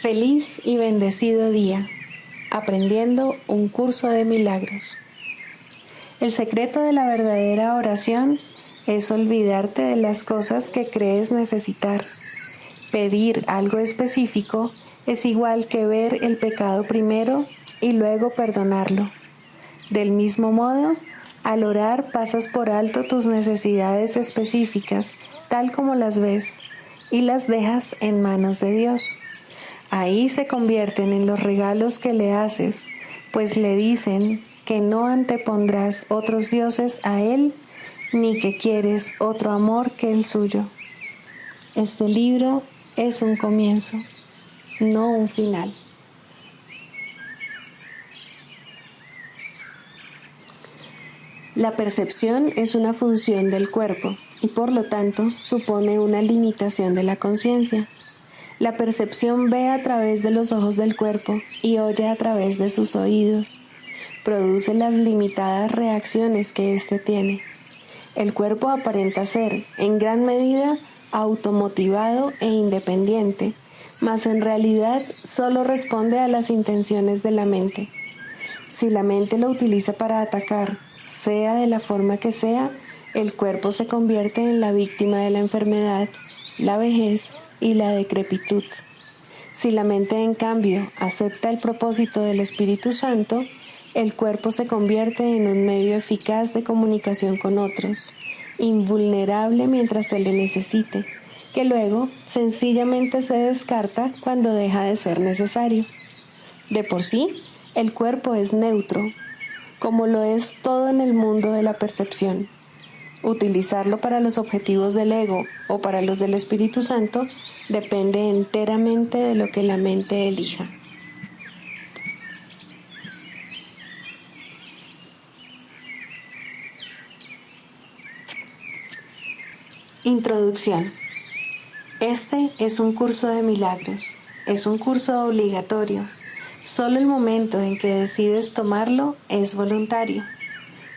Feliz y bendecido día, aprendiendo un curso de milagros. El secreto de la verdadera oración es olvidarte de las cosas que crees necesitar. Pedir algo específico es igual que ver el pecado primero y luego perdonarlo. Del mismo modo, al orar pasas por alto tus necesidades específicas, tal como las ves, y las dejas en manos de Dios. Ahí se convierten en los regalos que le haces, pues le dicen que no antepondrás otros dioses a Él, ni que quieres otro amor que el suyo. Este libro es un comienzo, no un final. La percepción es una función del cuerpo y por lo tanto supone una limitación de la conciencia. La percepción ve a través de los ojos del cuerpo y oye a través de sus oídos. Produce las limitadas reacciones que éste tiene. El cuerpo aparenta ser, en gran medida, automotivado e independiente, mas en realidad solo responde a las intenciones de la mente. Si la mente lo utiliza para atacar, sea de la forma que sea, el cuerpo se convierte en la víctima de la enfermedad, la vejez y la decrepitud. Si la mente, en cambio, acepta el propósito del Espíritu Santo, el cuerpo se convierte en un medio eficaz de comunicación con otros, invulnerable mientras se le necesite, que luego sencillamente se descarta cuando deja de ser necesario. De por sí, el cuerpo es neutro, como lo es todo en el mundo de la percepción. Utilizarlo para los objetivos del ego o para los del Espíritu Santo depende enteramente de lo que la mente elija. Introducción. Este es un curso de milagros. Es un curso obligatorio. Solo el momento en que decides tomarlo es voluntario.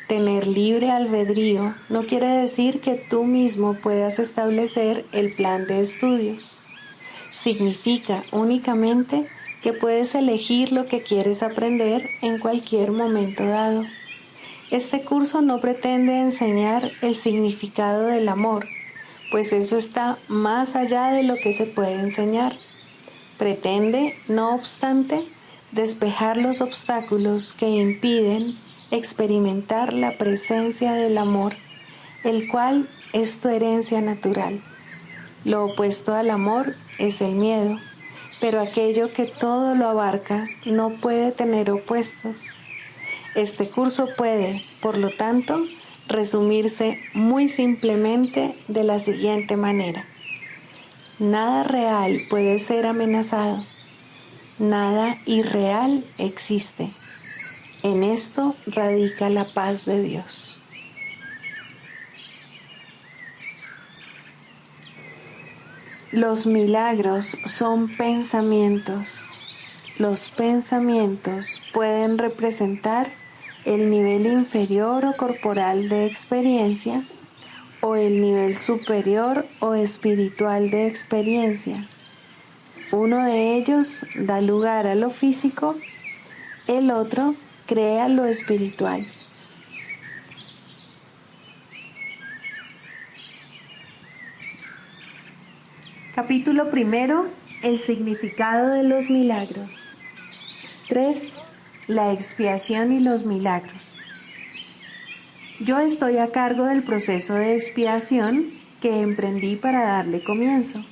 Tener libre albedrío no quiere decir que tú mismo puedas establecer el plan de estudios. Significa únicamente que puedes elegir lo que quieres aprender en cualquier momento dado. Este curso no pretende enseñar el significado del amor, pues eso está más allá de lo que se puede enseñar. Pretende, no obstante, despejar los obstáculos que impiden experimentar la presencia del amor, el cual es tu herencia natural. Lo opuesto al amor es el miedo, pero aquello que todo lo abarca no puede tener opuestos. Este curso puede, por lo tanto, resumirse muy simplemente de la siguiente manera. Nada real puede ser amenazado. Nada irreal existe. En esto radica la paz de Dios. Los milagros son pensamientos. Los pensamientos pueden representar el nivel inferior o corporal de experiencia o el nivel superior o espiritual de experiencia. Uno de ellos da lugar a lo físico, el otro crea lo espiritual. Capítulo primero: el significado de los milagros. 3. La expiación y los milagros. Yo estoy a cargo del proceso de expiación que emprendí para darle comienzo.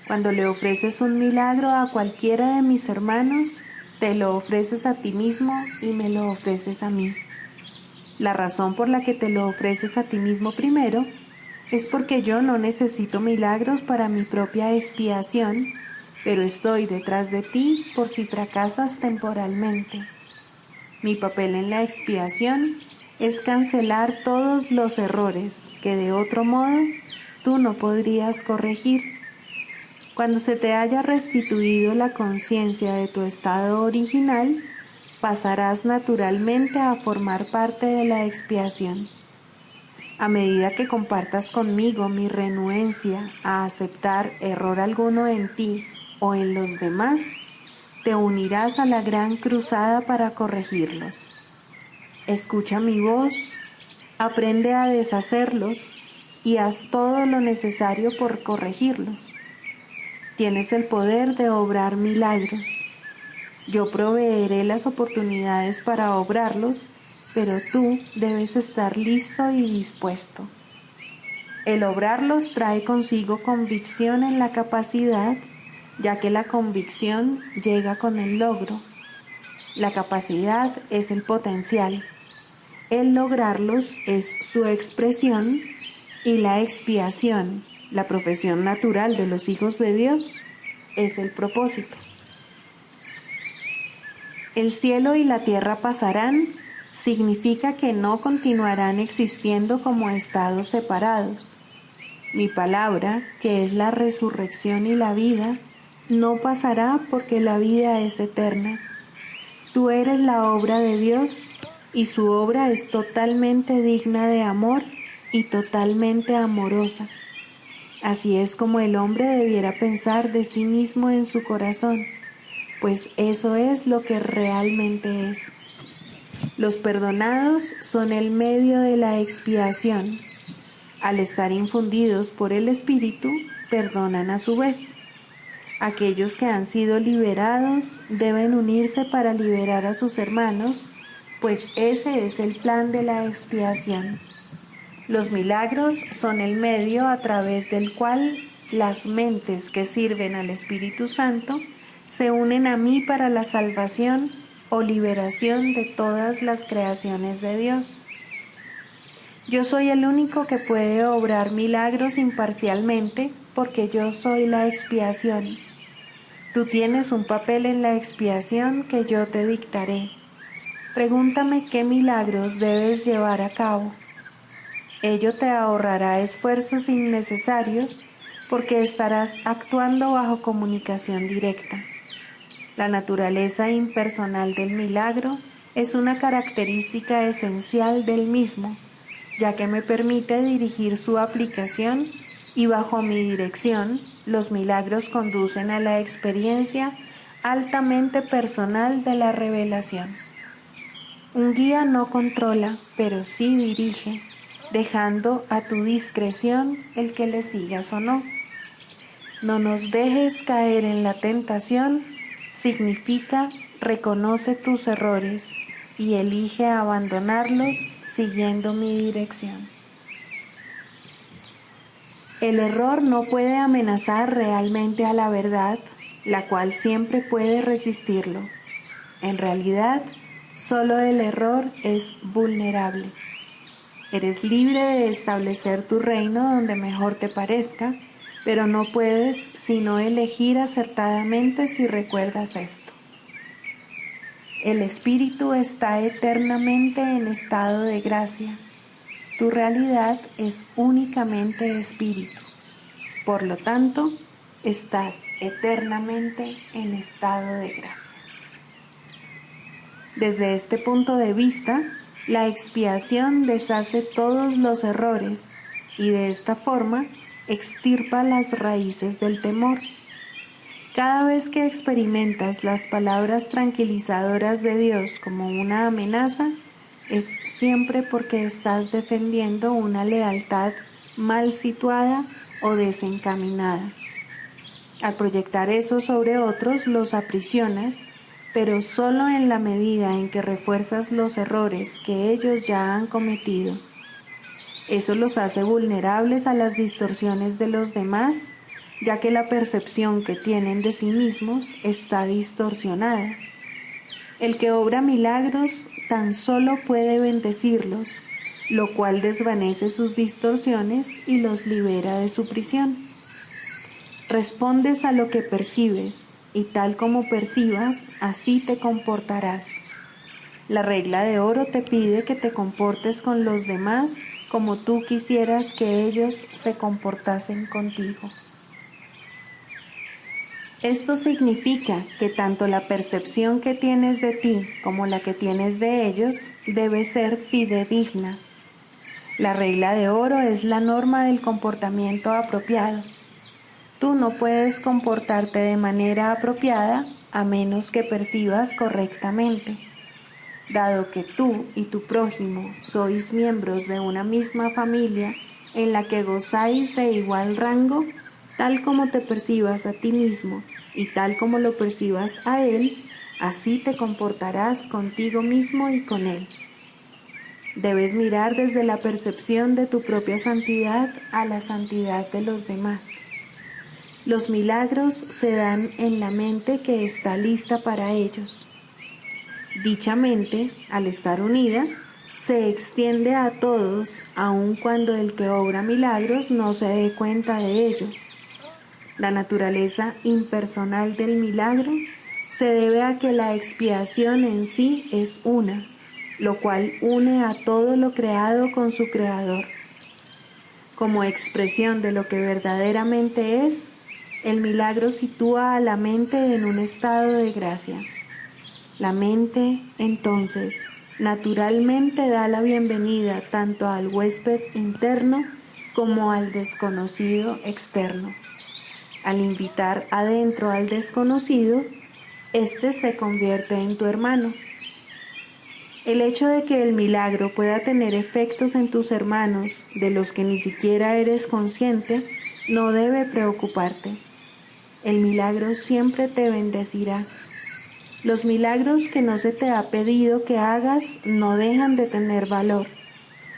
Cuando le ofreces un milagro a cualquiera de mis hermanos, te lo ofreces a ti mismo y me lo ofreces a mí. La razón por la que te lo ofreces a ti mismo primero es porque yo no necesito milagros para mi propia expiación, pero estoy detrás de ti por si fracasas temporalmente. Mi papel en la expiación es cancelar todos los errores que de otro modo tú no podrías corregir. Cuando se te haya restituido la conciencia de tu estado original, pasarás naturalmente a formar parte de la expiación. A medida que compartas conmigo mi renuencia a aceptar error alguno en ti o en los demás, te unirás a la gran cruzada para corregirlos. Escucha mi voz, aprende a deshacerlos y haz todo lo necesario por corregirlos. Tienes el poder de obrar milagros. Yo proveeré las oportunidades para obrarlos, pero tú debes estar listo y dispuesto. El obrarlos trae consigo convicción en la capacidad, ya que la convicción llega con el logro. La capacidad es el potencial. El lograrlos es su expresión y la expiación, la profesión natural de los hijos de Dios, es el propósito. El cielo y la tierra pasarán, significa que no continuarán existiendo como estados separados. Mi palabra, que es la resurrección y la vida, no pasará porque la vida es eterna. Tú eres la obra de Dios y su obra es totalmente digna de amor y totalmente amorosa. Así es como el hombre debiera pensar de sí mismo en su corazón, pues eso es lo que realmente es. Los perdonados son el medio de la expiación. Al estar infundidos por el Espíritu, perdonan a su vez. Aquellos que han sido liberados deben unirse para liberar a sus hermanos, pues ese es el plan de la expiación. Los milagros son el medio a través del cual las mentes que sirven al Espíritu Santo se unen a mí para la salvación o liberación de todas las creaciones de Dios. Yo soy el único que puede obrar milagros imparcialmente porque yo soy la expiación. Tú tienes un papel en la expiación que yo te dictaré. Pregúntame qué milagros debes llevar a cabo. Ello te ahorrará esfuerzos innecesarios porque estarás actuando bajo comunicación directa. La naturaleza impersonal del milagro es una característica esencial del mismo, ya que me permite dirigir su aplicación y bajo mi dirección los milagros conducen a la experiencia altamente personal de la revelación. Un guía no controla, pero sí dirige, dejando a tu discreción el que le sigas o no. No nos dejes caer en la tentación significa reconoce tus errores y elige abandonarlos siguiendo mi dirección. El error no puede amenazar realmente a la verdad, la cual siempre puede resistirlo. En realidad, solo el error es vulnerable. Eres libre de establecer tu reino donde mejor te parezca, pero no puedes sino elegir acertadamente si recuerdas esto. El espíritu está eternamente en estado de gracia. Tu realidad es únicamente espíritu. Por lo tanto, estás eternamente en estado de gracia. Desde este punto de vista, la expiación deshace todos los errores y de esta forma extirpa las raíces del temor. Cada vez que experimentas las palabras tranquilizadoras de Dios como una amenaza, es siempre porque estás defendiendo una lealtad mal situada o desencaminada. Al proyectar eso sobre otros, los aprisionas, pero solo en la medida en que refuerzas los errores que ellos ya han cometido. Eso los hace vulnerables a las distorsiones de los demás, ya que la percepción que tienen de sí mismos está distorsionada. El que obra milagros tan solo puede bendecirlos, lo cual desvanece sus distorsiones y los libera de su prisión. Respondes a lo que percibes, y tal como percibas, así te comportarás. La regla de oro te pide que te comportes con los demás como tú quisieras que ellos se comportasen contigo. Esto significa que tanto la percepción que tienes de ti como la que tienes de ellos debe ser fidedigna. La regla de oro es la norma del comportamiento apropiado. Tú no puedes comportarte de manera apropiada a menos que percibas correctamente. Dado que tú y tu prójimo sois miembros de una misma familia en la que gozáis de igual rango, tal como te percibas a ti mismo y tal como lo percibas a él, así te comportarás contigo mismo y con él. Debes mirar desde la percepción de tu propia santidad a la santidad de los demás. Los milagros se dan en la mente que está lista para ellos. Dicha mente, al estar unida, se extiende a todos, aun cuando el que obra milagros no se dé cuenta de ello. La naturaleza impersonal del milagro se debe a que la expiación en sí es una, lo cual une a todo lo creado con su creador. Como expresión de lo que verdaderamente es, el milagro sitúa a la mente en un estado de gracia. La mente, entonces, naturalmente da la bienvenida tanto al huésped interno como al desconocido externo. Al invitar adentro al desconocido, éste se convierte en tu hermano. El hecho de que el milagro pueda tener efectos en tus hermanos, de los que ni siquiera eres consciente, no debe preocuparte. El milagro siempre te bendecirá. Los milagros que no se te ha pedido que hagas no dejan de tener valor.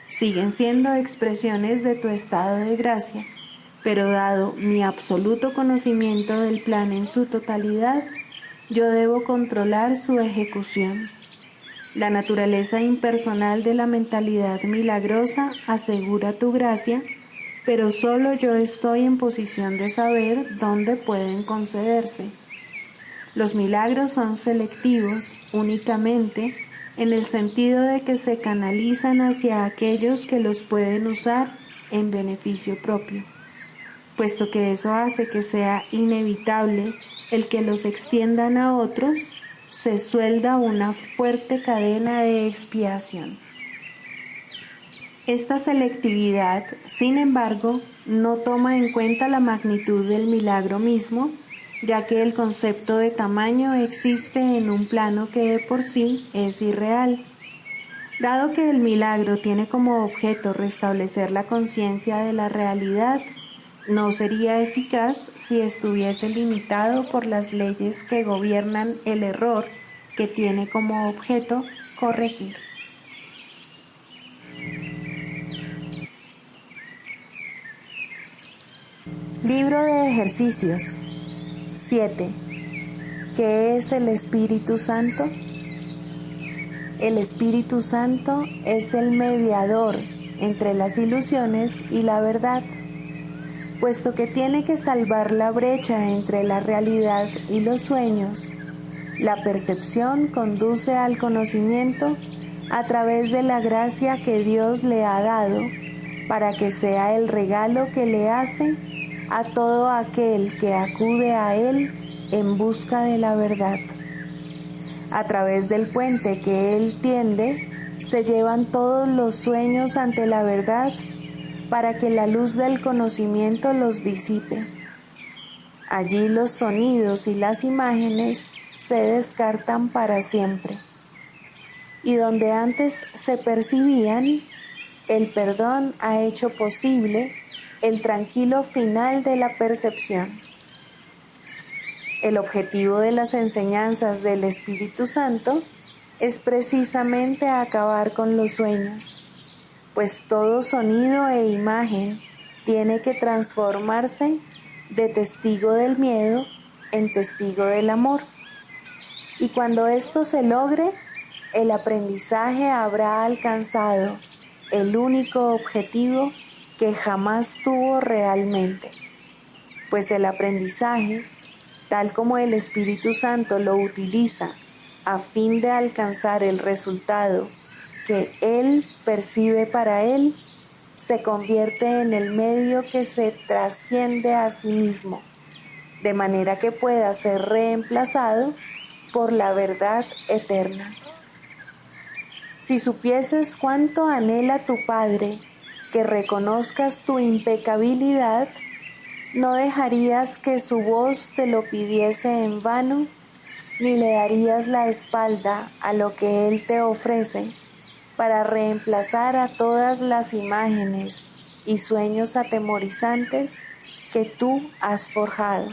Siguen siendo expresiones de tu estado de gracia, pero dado mi absoluto conocimiento del plan en su totalidad, yo debo controlar su ejecución. La naturaleza impersonal de la mentalidad milagrosa asegura tu gracia, pero solo yo estoy en posición de saber dónde pueden concederse. Los milagros son selectivos únicamente en el sentido de que se canalizan hacia aquellos que los pueden usar en beneficio propio, puesto que eso hace que sea inevitable el que los extiendan a otros, se suelda una fuerte cadena de expiación. Esta selectividad, sin embargo, no toma en cuenta la magnitud del milagro mismo, ya que el concepto de tamaño existe en un plano que de por sí es irreal. Dado que el milagro tiene como objeto restablecer la conciencia de la realidad, no sería eficaz si estuviese limitado por las leyes que gobiernan el error que tiene como objeto corregir. Libro de ejercicios 7. ¿Qué es el Espíritu Santo? El Espíritu Santo es el mediador entre las ilusiones y la verdad, puesto que tiene que salvar la brecha entre la realidad y los sueños. La percepción conduce al conocimiento a través de la gracia que Dios le ha dado para que sea el regalo que le hace a todo aquel que acude a Él en busca de la verdad. A través del puente que Él tiende, se llevan todos los sueños ante la verdad para que la luz del conocimiento los disipe. Allí los sonidos y las imágenes se descartan para siempre. Y donde antes se percibían, el perdón ha hecho posible el tranquilo final de la percepción. El objetivo de las enseñanzas del Espíritu Santo es precisamente acabar con los sueños, pues todo sonido e imagen tiene que transformarse de testigo del miedo en testigo del amor. Y cuando esto se logre, el aprendizaje habrá alcanzado el único objetivo que jamás tuvo realmente, pues el aprendizaje, tal como el Espíritu Santo lo utiliza a fin de alcanzar el resultado que Él percibe para Él, se convierte en el medio que se trasciende a sí mismo, de manera que pueda ser reemplazado por la verdad eterna. Si supieses cuánto anhela tu Padre que reconozcas tu impecabilidad, No dejarías que su voz te lo pidiese en vano, ni le darías la espalda a lo que él te ofrece para reemplazar a todas las imágenes y sueños atemorizantes que tú has forjado.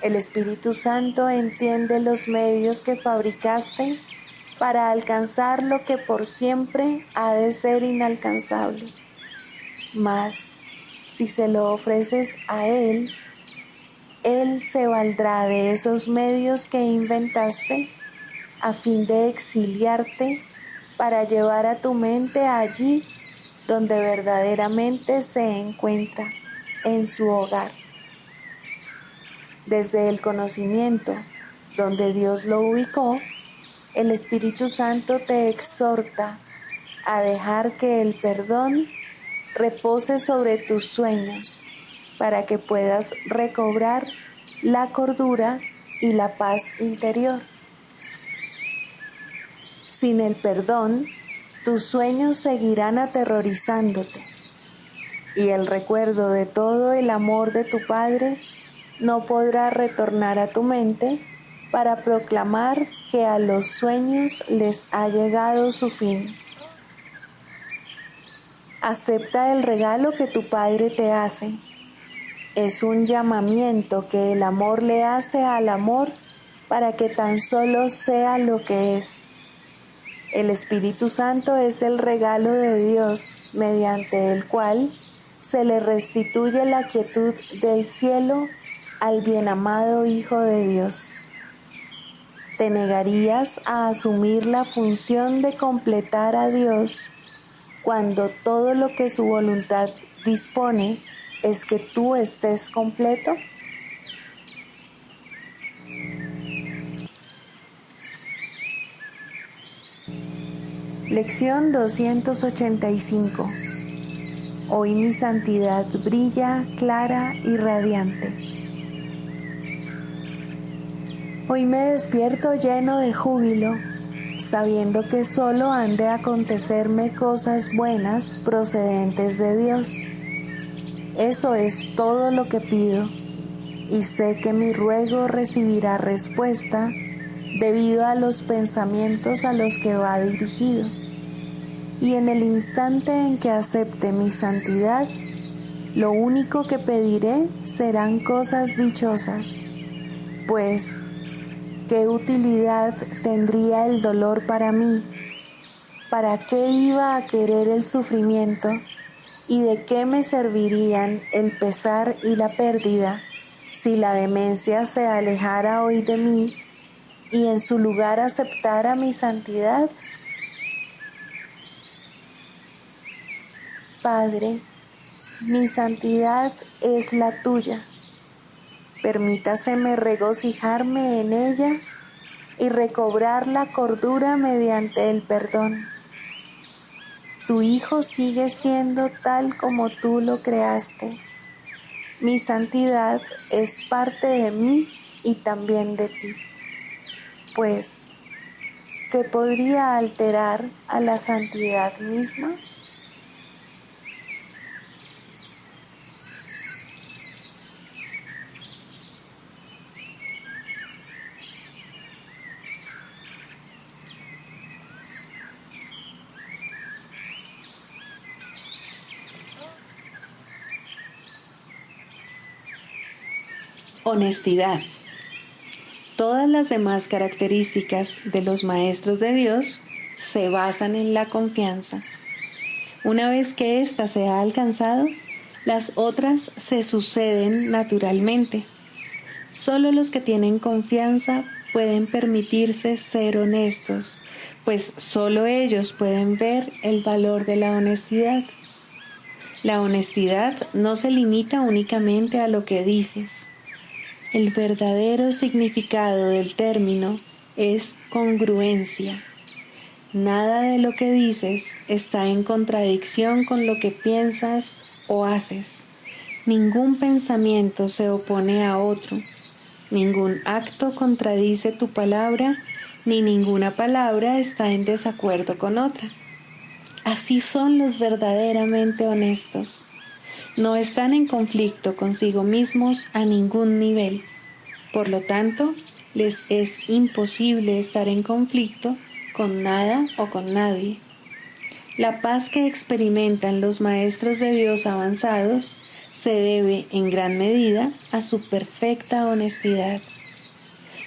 El Espíritu Santo entiende los medios que fabricaste para alcanzar lo que por siempre ha de ser inalcanzable. Mas, si se lo ofreces a Él se valdrá de esos medios que inventaste a fin de exiliarte para llevar a tu mente allí donde verdaderamente se encuentra, en su hogar. Desde el conocimiento, donde Dios lo ubicó, el Espíritu Santo te exhorta a dejar que el perdón repose sobre tus sueños para que puedas recobrar la cordura y la paz interior. Sin el perdón, tus sueños seguirán aterrorizándote y el recuerdo de todo el amor de tu Padre no podrá retornar a tu mente para proclamar que a los sueños les ha llegado su fin. Acepta el regalo que tu Padre te hace. Es un llamamiento que el amor le hace al amor para que tan solo sea lo que es. El Espíritu Santo es el regalo de Dios, mediante el cual se le restituye la quietud del cielo al bienamado Hijo de Dios. ¿Te negarías a asumir la función de completar a Dios cuando todo lo que su voluntad dispone es que tú estés completo? Lección 285. Hoy mi santidad brilla clara y radiante. Hoy me despierto lleno de júbilo, sabiendo que solo han de acontecerme cosas buenas procedentes de Dios. Eso es todo lo que pido, y sé que mi ruego recibirá respuesta debido a los pensamientos a los que va dirigido. Y en el instante en que acepte mi santidad, lo único que pediré serán cosas dichosas, pues ¿qué utilidad tendría el dolor para mí? ¿Para qué iba a querer el sufrimiento? ¿Y de qué me servirían el pesar y la pérdida si la demencia se alejara hoy de mí y en su lugar aceptara mi santidad? Padre, mi santidad es la tuya. Permítaseme regocijarme en ella y recobrar la cordura mediante el perdón. Tu Hijo sigue siendo tal como tú lo creaste. Mi santidad es parte de mí y también de ti. Pues, ¿qué podría alterar a la santidad misma? Honestidad. Todas las demás características de los maestros de Dios se basan en la confianza. Una vez que ésta se ha alcanzado, las otras se suceden naturalmente. Solo los que tienen confianza pueden permitirse ser honestos, pues solo ellos pueden ver el valor de la honestidad. La honestidad no se limita únicamente a lo que dices. El verdadero significado del término es congruencia. Nada de lo que dices está en contradicción con lo que piensas o haces. Ningún pensamiento se opone a otro. Ningún acto contradice tu palabra, ni ninguna palabra está en desacuerdo con otra. Así son los verdaderamente honestos. No están en conflicto consigo mismos a ningún nivel. Por lo tanto, les es imposible estar en conflicto con nada o con nadie. La paz que experimentan los maestros de Dios avanzados se debe en gran medida a su perfecta honestidad.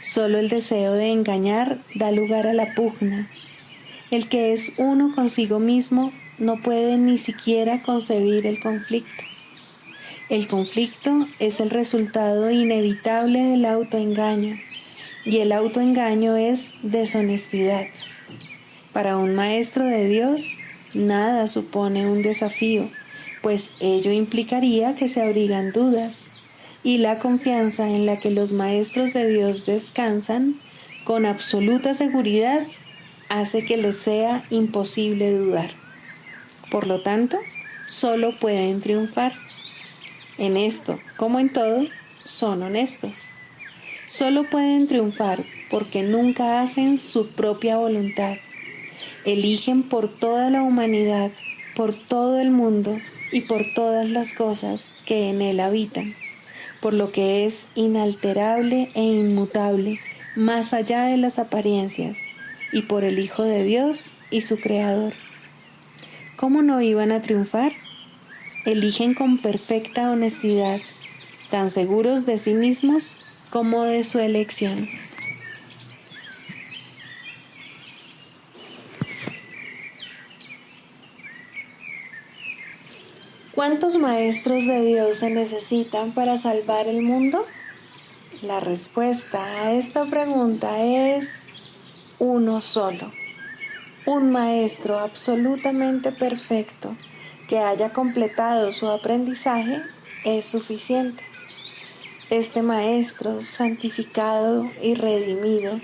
Solo el deseo de engañar da lugar a la pugna. El que es uno consigo mismo no puede ni siquiera concebir el conflicto. El conflicto es el resultado inevitable del autoengaño, y el autoengaño es deshonestidad. Para un maestro de Dios, nada supone un desafío, pues ello implicaría que se abrigan dudas, y la confianza en la que los maestros de Dios descansan con absoluta seguridad hace que les sea imposible dudar. Por lo tanto, solo pueden triunfar. En esto, como en todo, son honestos. Solo pueden triunfar porque nunca hacen su propia voluntad. Eligen por toda la humanidad, por todo el mundo y por todas las cosas que en él habitan, por lo que es inalterable e inmutable, más allá de las apariencias, y por el Hijo de Dios y su Creador. ¿Cómo no iban a triunfar? Eligen con perfecta honestidad, tan seguros de sí mismos como de su elección. ¿Cuántos maestros de Dios se necesitan para salvar el mundo? La respuesta a esta pregunta es uno solo. Un maestro absolutamente perfecto que haya completado su aprendizaje es suficiente. Este maestro santificado y redimido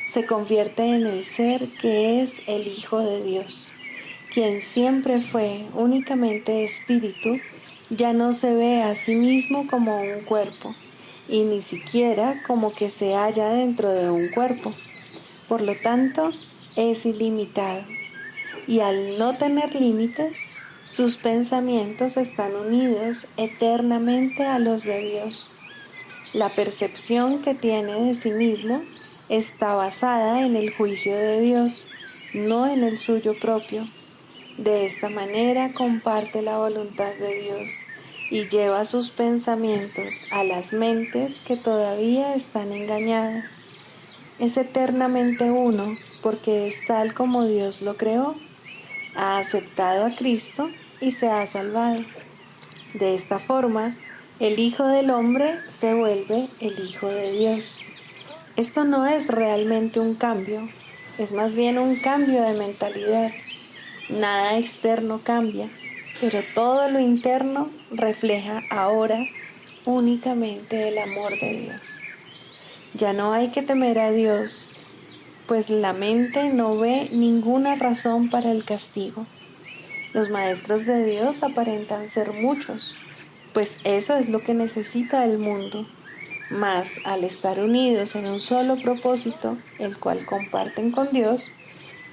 se convierte en el ser que es el Hijo de Dios. Quien siempre fue únicamente espíritu, ya no se ve a sí mismo como un cuerpo, y ni siquiera como que se halla dentro de un cuerpo. Por lo tanto, es ilimitado, y al no tener límites, sus pensamientos están unidos eternamente a los de Dios. La percepción que tiene de sí mismo está basada en el juicio de Dios, no en el suyo propio. De esta manera comparte la voluntad de Dios y lleva sus pensamientos a las mentes que todavía están engañadas. Es eternamente uno porque es tal como Dios lo creó. Ha aceptado a Cristo y se ha salvado. De esta forma, el Hijo del Hombre se vuelve el Hijo de Dios. Esto no es realmente un cambio, es más bien un cambio de mentalidad. Nada externo cambia, pero todo lo interno refleja ahora únicamente el amor de Dios. Ya no hay que temer a Dios, pues la mente no ve ninguna razón para el castigo. Los maestros de Dios aparentan ser muchos, pues eso es lo que necesita el mundo. Mas al estar unidos en un solo propósito, el cual comparten con Dios,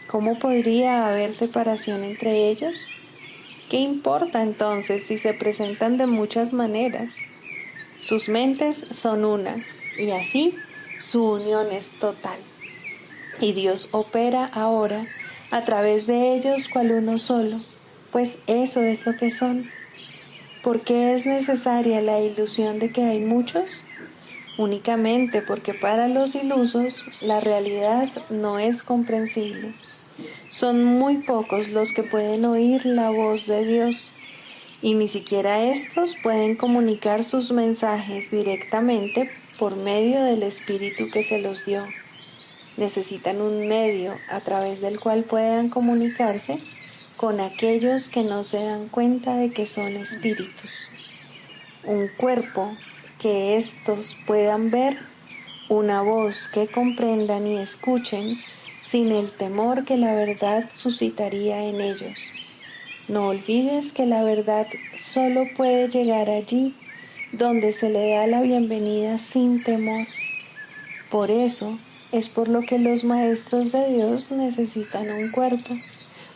¿cómo podría haber separación entre ellos? ¿Qué importa entonces si se presentan de muchas maneras? Sus mentes son una, y así su unión es total. Y Dios opera ahora a través de ellos cual uno solo, pues eso es lo que son. ¿Por qué es necesaria la ilusión de que hay muchos? Únicamente porque para los ilusos la realidad no es comprensible. Son muy pocos los que pueden oír la voz de Dios, y ni siquiera estos pueden comunicar sus mensajes directamente por medio del Espíritu que se los dio. Necesitan un medio a través del cual puedan comunicarse con aquellos que no se dan cuenta de que son espíritus. Un cuerpo que éstos puedan ver, una voz que comprendan y escuchen sin el temor que la verdad suscitaría en ellos. No olvides que la verdad solo puede llegar allí donde se le da la bienvenida sin temor. Por eso es por lo que los maestros de Dios necesitan un cuerpo,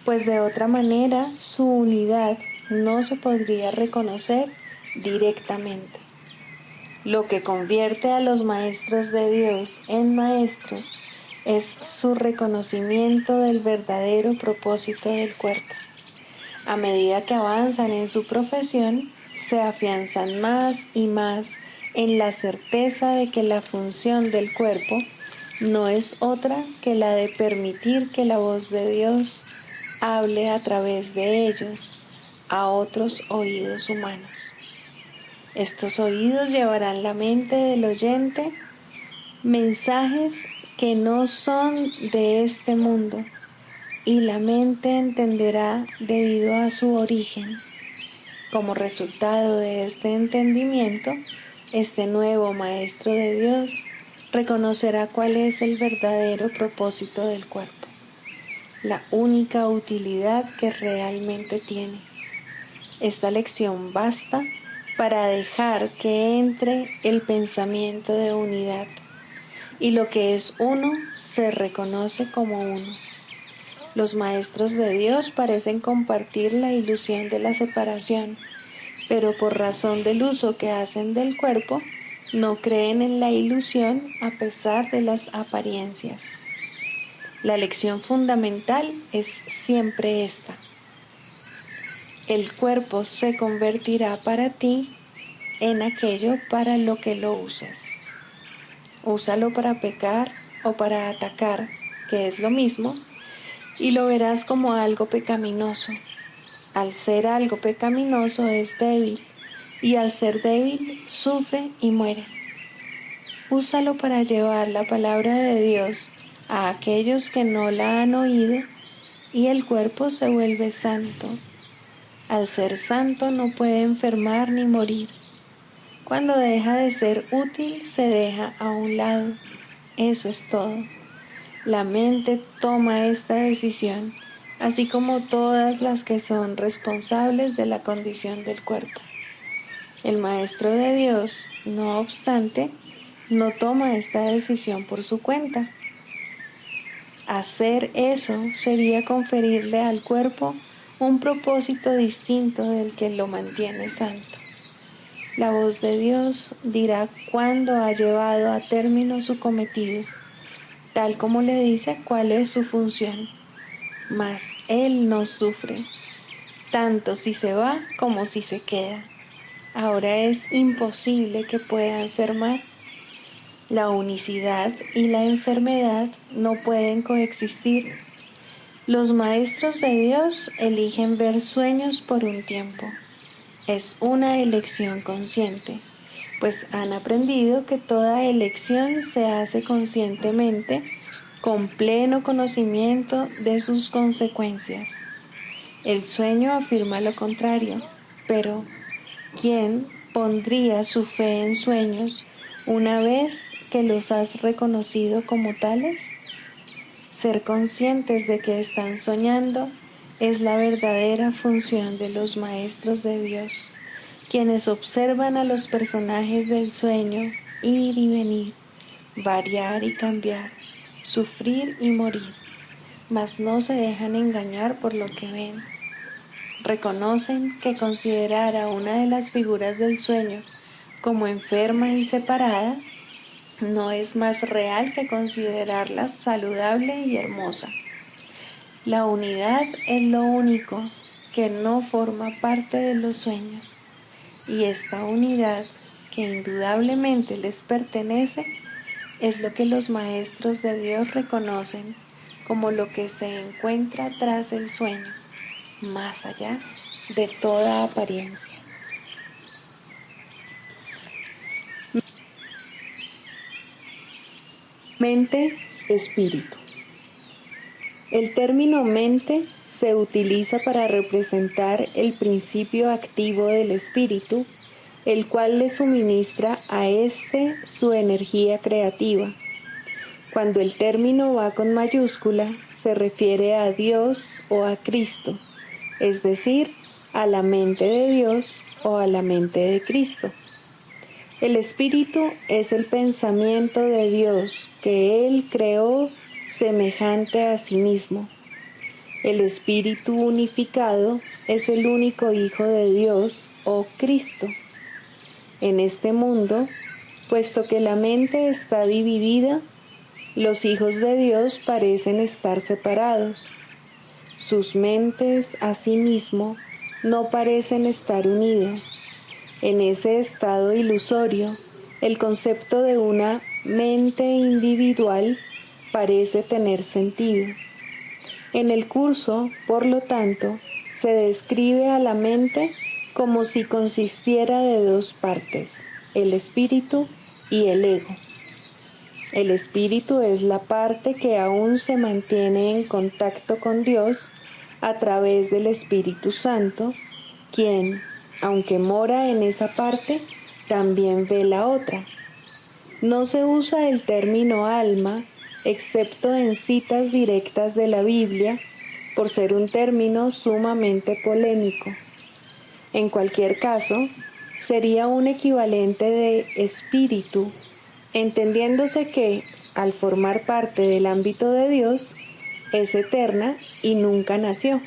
pues de otra manera su unidad no se podría reconocer directamente. Lo que convierte a los maestros de Dios en maestros es su reconocimiento del verdadero propósito del cuerpo. A medida que avanzan en su profesión, se afianzan más y más en la certeza de que la función del cuerpo no es otra que la de permitir que la voz de Dios hable a través de ellos a otros oídos humanos. Estos oídos llevarán a la mente del oyente mensajes que no son de este mundo, y la mente entenderá debido a su origen. Como resultado de este entendimiento, este nuevo Maestro de Dios reconocerá cuál es el verdadero propósito del cuerpo, la única utilidad que realmente tiene. Esta lección basta para dejar que entre el pensamiento de unidad, y lo que es uno se reconoce como uno. Los maestros de Dios parecen compartir la ilusión de la separación, pero por razón del uso que hacen del cuerpo, no creen en la ilusión a pesar de las apariencias. La lección fundamental es siempre esta: el cuerpo se convertirá para ti en aquello para lo que lo uses. Úsalo para pecar o para atacar, que es lo mismo, y lo verás como algo pecaminoso. Al ser algo pecaminoso es débil, y al ser débil sufre y muere. Úsalo para llevar la palabra de Dios a aquellos que no la han oído, y el cuerpo se vuelve santo. Al ser santo no puede enfermar ni morir. Cuando deja de ser útil, se deja a un lado. Eso es todo. La mente toma esta decisión, así como todas las que son responsables de la condición del cuerpo. El Maestro de Dios, no obstante, no toma esta decisión por su cuenta. Hacer eso sería conferirle al cuerpo un propósito distinto del que lo mantiene santo. La voz de Dios dirá cuándo ha llevado a término su cometido, tal como le dice cuál es su función. Mas Él no sufre, tanto si se va como si se queda. Ahora es imposible que pueda enfermar. La unicidad y la enfermedad no pueden coexistir. Los maestros de Dios eligen ver sueños por un tiempo. Es una elección consciente, pues han aprendido que toda elección se hace conscientemente, con pleno conocimiento de sus consecuencias. El sueño afirma lo contrario, pero ¿quién pondría su fe en sueños una vez que los has reconocido como tales? Ser conscientes de que están soñando es la verdadera función de los maestros de Dios, quienes observan a los personajes del sueño ir y venir, variar y cambiar, sufrir y morir, mas no se dejan engañar por lo que ven. Reconocen que considerar a una de las figuras del sueño como enferma y separada no es más real que considerarla saludable y hermosa. La unidad es lo único que no forma parte de los sueños, y esta unidad, que indudablemente les pertenece, es lo que los maestros de Dios reconocen como lo que se encuentra tras el sueño, más allá de toda apariencia. Mente, espíritu. El término mente se utiliza para representar el principio activo del espíritu, el cual le suministra a éste su energía creativa. Cuando el término va con mayúscula, se refiere a Dios o a Cristo, es decir, a la mente de Dios o a la mente de Cristo. El espíritu es el pensamiento de Dios que Él creó semejante a sí mismo. El espíritu unificado es el único Hijo de Dios o Cristo. En este mundo, puesto que la mente está dividida, los hijos de Dios parecen estar separados. Sus mentes, asimismo, no parecen estar unidas. En ese estado ilusorio, el concepto de una mente individual parece tener sentido. En el curso, por lo tanto, se describe a la mente como si consistiera de dos partes, el espíritu y el ego. El espíritu es la parte que aún se mantiene en contacto con Dios a través del Espíritu Santo, quien, aunque mora en esa parte, también ve la otra. No se usa el término alma, excepto en citas directas de la Biblia, por ser un término sumamente polémico. En cualquier caso, sería un equivalente de espíritu, entendiéndose que, al formar parte del ámbito de Dios, es eterna y nunca nació.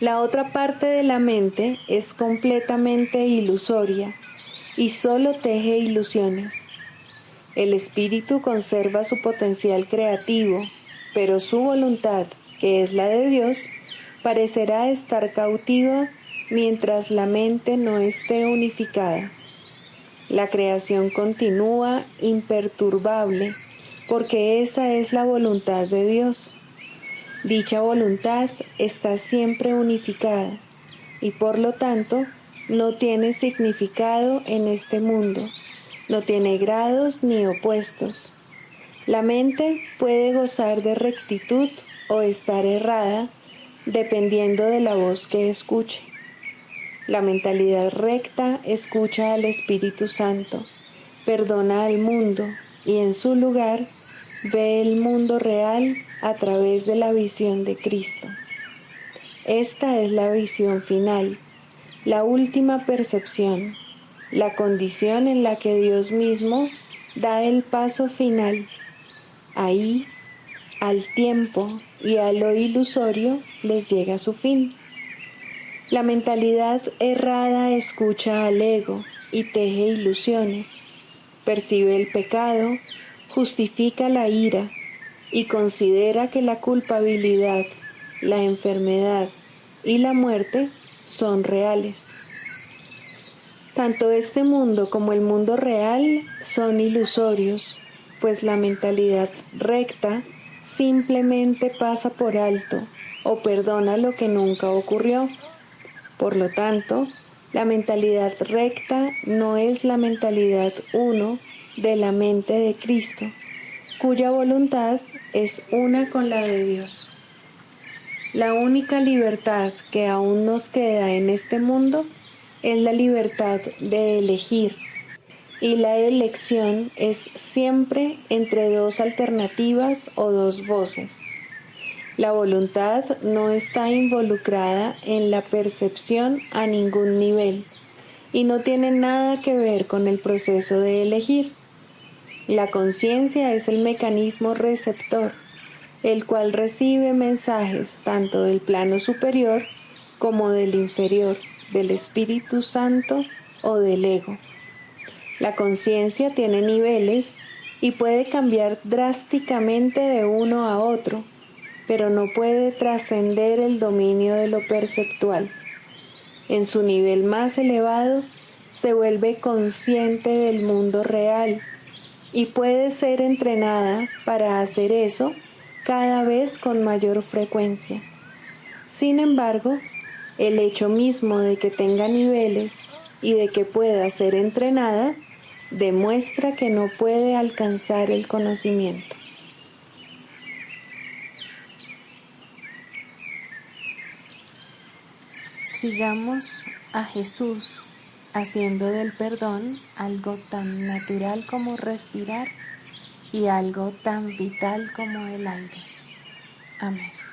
La otra parte de la mente es completamente ilusoria y solo teje ilusiones. El espíritu conserva su potencial creativo, pero su voluntad, que es la de Dios, parecerá estar cautiva mientras la mente no esté unificada. La creación continúa imperturbable porque esa es la voluntad de Dios. Dicha voluntad está siempre unificada y por lo tanto no tiene significado en este mundo, no tiene grados ni opuestos. La mente puede gozar de rectitud o estar errada dependiendo de la voz que escuche. La mentalidad recta escucha al Espíritu Santo, perdona al mundo y en su lugar ve el mundo real a través de la visión de Cristo. Esta es la visión final, la última percepción, la condición en la que Dios mismo da el paso final. Ahí, al tiempo y a lo ilusorio les llega su fin. La mentalidad errada escucha al ego y teje ilusiones, percibe el pecado, justifica la ira y considera que la culpabilidad, la enfermedad y la muerte son reales. Tanto este mundo como el mundo real son ilusorios, pues la mentalidad recta simplemente pasa por alto o perdona lo que nunca ocurrió. Por lo tanto, la mentalidad recta no es la mentalidad uno de la mente de Cristo, cuya voluntad es una con la de Dios. La única libertad que aún nos queda en este mundo es la libertad de elegir, y la elección es siempre entre dos alternativas o dos voces. La voluntad no está involucrada en la percepción a ningún nivel y no tiene nada que ver con el proceso de elegir. La conciencia es el mecanismo receptor, el cual recibe mensajes tanto del plano superior como del inferior, del Espíritu Santo o del ego. La conciencia tiene niveles y puede cambiar drásticamente de uno a otro, pero no puede trascender el dominio de lo perceptual. En su nivel más elevado, se vuelve consciente del mundo real y puede ser entrenada para hacer eso cada vez con mayor frecuencia. Sin embargo, el hecho mismo de que tenga niveles y de que pueda ser entrenada demuestra que no puede alcanzar el conocimiento. Sigamos a Jesús haciendo del perdón algo tan natural como respirar y algo tan vital como el aire. Amén.